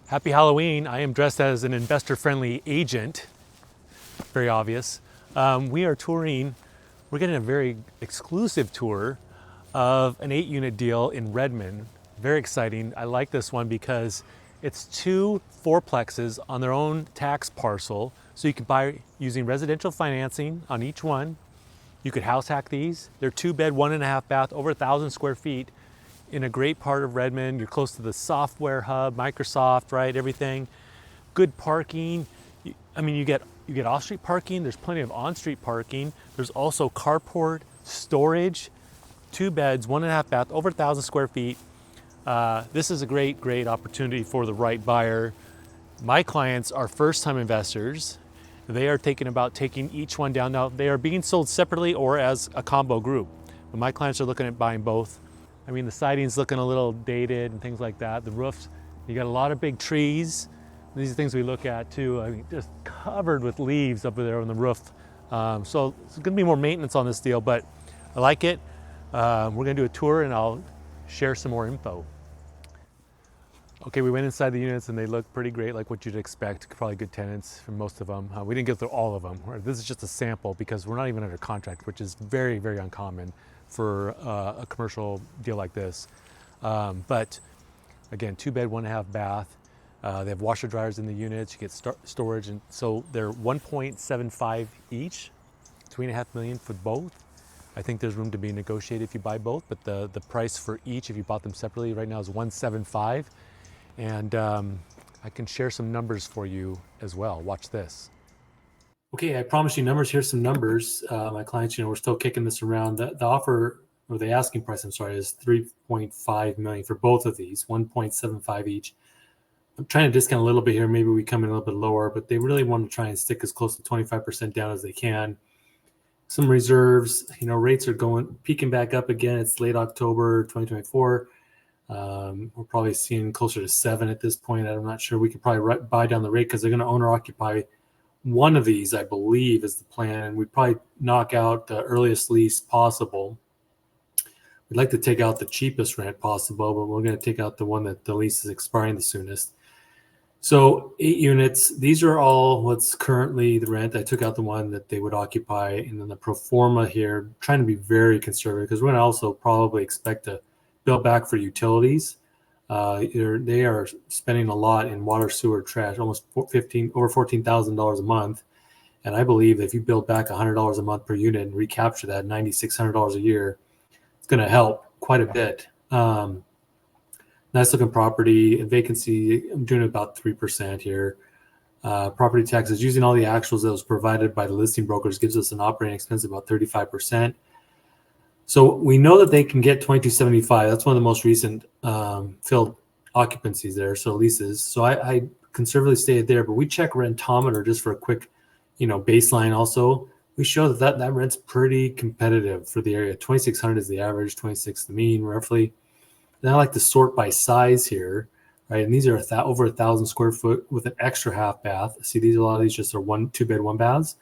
Happy Halloween. I am dressed as an investor-friendly agent. Very obvious. We are touring, we're getting a very exclusive tour of an 8-unit deal in Redmond. Very exciting. I like this one because it's 2 fourplexes on their own tax parcel. So you can buy using residential financing on each one. You could house hack these. They're 2-bed, 1.5 bath, over 1,000 square feet in a great part of Redmond. You're close to the software hub, Microsoft, right? Everything. Good parking. I mean, you get off-street parking. There's plenty of on-street parking. There's also carport, storage, 2 beds, 1.5 bath, over 1,000 square feet. This is a great opportunity for the right buyer. My clients are first-time investors. They are taking each one down. Now, they are being sold separately or as a combo group. But my clients are looking at buying both. I mean, the siding's looking a little dated and things like that. The roofs, you got a lot of big trees. These are things we look at too. I mean, just covered with leaves up there on the roof. So it's gonna be more maintenance on this deal, but I like it. We're gonna do a tour and I'll share some more info. Okay, we went inside the units and they look pretty great, like what you'd expect. Probably good tenants for most of them. We didn't get through all of them. This is just a sample because we're not even under contract, which is very uncommon for a commercial deal like this. But again, 2-bed, 1.5 bath. They have washer dryers in the units. You get storage, and so they're 1.75 each, $3.5 million for both. I think there's room to be negotiated if you buy both, but the price for each, if you bought them separately, right now is $175. And I can share some numbers for you as well. Watch this. Okay, I promised you numbers. Here's some numbers. My clients, we're still kicking this around. The offer, or the asking price, I'm sorry, is $3.5 million for both of these, 1.75 each. I'm trying to discount a little bit here. Maybe we come in a little bit lower, but they really want to try and stick as close to 25% down as they can. Some reserves, rates are peaking back up again. It's late October 2024. We're probably seeing closer to 7 at this point. I'm not sure. We could probably buy down the rate because they're going to owner occupy one of these, I believe, is the plan. And we'd probably knock out the earliest lease possible. We'd like to take out the cheapest rent possible, but we're going to take out the one that the lease is expiring the soonest. So 8 units, these are all what's currently the rent. I took out the one that they would occupy, and then the pro forma here, trying to be very conservative because we're going to also probably expect to build back for utilities. They are spending a lot in water, sewer, trash, almost over $14,000 a month. And I believe that if you build back $100 a month per unit and recapture that $9,600 a year, it's going to help quite a bit. Nice looking property. Vacancy, I'm doing about 3% here. Property taxes, using all the actuals that was provided by the listing brokers, gives us an operating expense of about 35%. So we know that they can get 2275. That's one of the most recent filled occupancies there, so leases. So I conservatively stayed there, but we check Rentometer just for a quick, baseline. Also, we show that rent's pretty competitive for the area. 2,600 is the average, 26 the mean, roughly. Then I like to sort by size here, right? And these are over 1,000 square foot with an extra half bath. See, a lot of these just are 2-bed, 1 baths.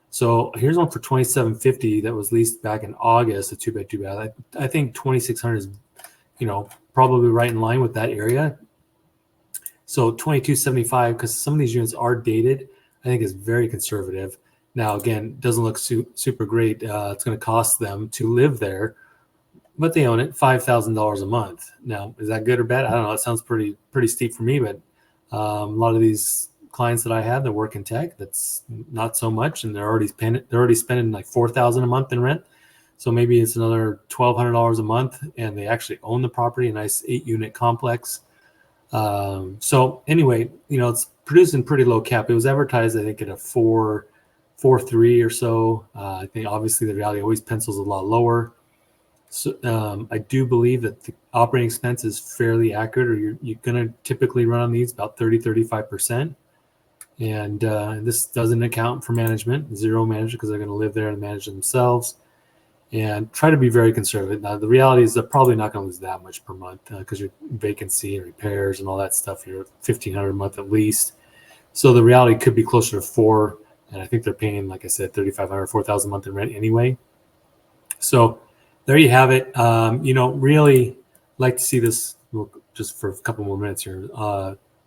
So here's one for $2,750 that was leased back in August, a 2-bed, 2 bath. I think 2,600 is, probably right in line with that area. So 2,275, because some of these units are dated, I think is very conservative. Now, again, doesn't look super great. It's going to cost them to live there, but they own it, $5,000 a month. Now, is that good or bad? I don't know. It sounds pretty steep for me, but a lot of these clients that I have that work in tech, that's not so much, and they're already spending like $4,000 a month in rent. So maybe it's another $1,200 a month, and they actually own the property, a nice 8-unit complex. So anyway, it's producing pretty low cap. It was advertised, I think, at a 4.3 or so. I think obviously the reality always pencils a lot lower. So I do believe that the operating expense is fairly accurate, or you're going to typically run on these about 30-35%. And this doesn't account for management, zero management, because they're going to live there and manage themselves, and try to be very conservative. Now, the reality is they're probably not going to lose that much per month because your vacancy and repairs and all that stuff, you're $1,500 a month at least. So the reality could be closer to 4, and I think they're paying, like I said, $3,500, $4,000 a month in rent anyway. So there you have it. Really like to see this just for a couple more minutes here.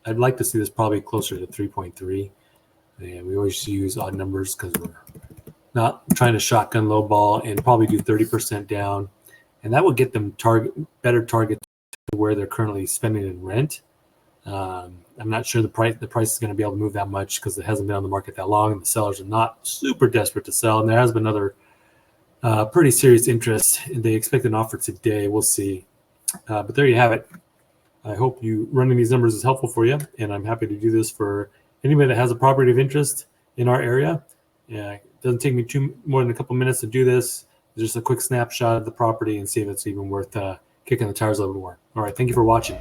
I'd like to see this probably closer to 3.3. And we always use odd numbers because we're not trying to shotgun lowball, and probably do 30% down. And that would get them better target to where they're currently spending in rent. I'm not sure the price is going to be able to move that much because it hasn't been on the market that long, and the sellers are not super desperate to sell. And there has been other pretty serious interest. They expect an offer today. We'll see. But there you have it. I hope you running these numbers is helpful for you, and I'm happy to do this for anybody that has a property of interest in our area. Yeah, it doesn't take me more than a couple minutes to do this. Just a quick snapshot of the property and see if it's even worth kicking the tires a little more. All right, thank you for watching.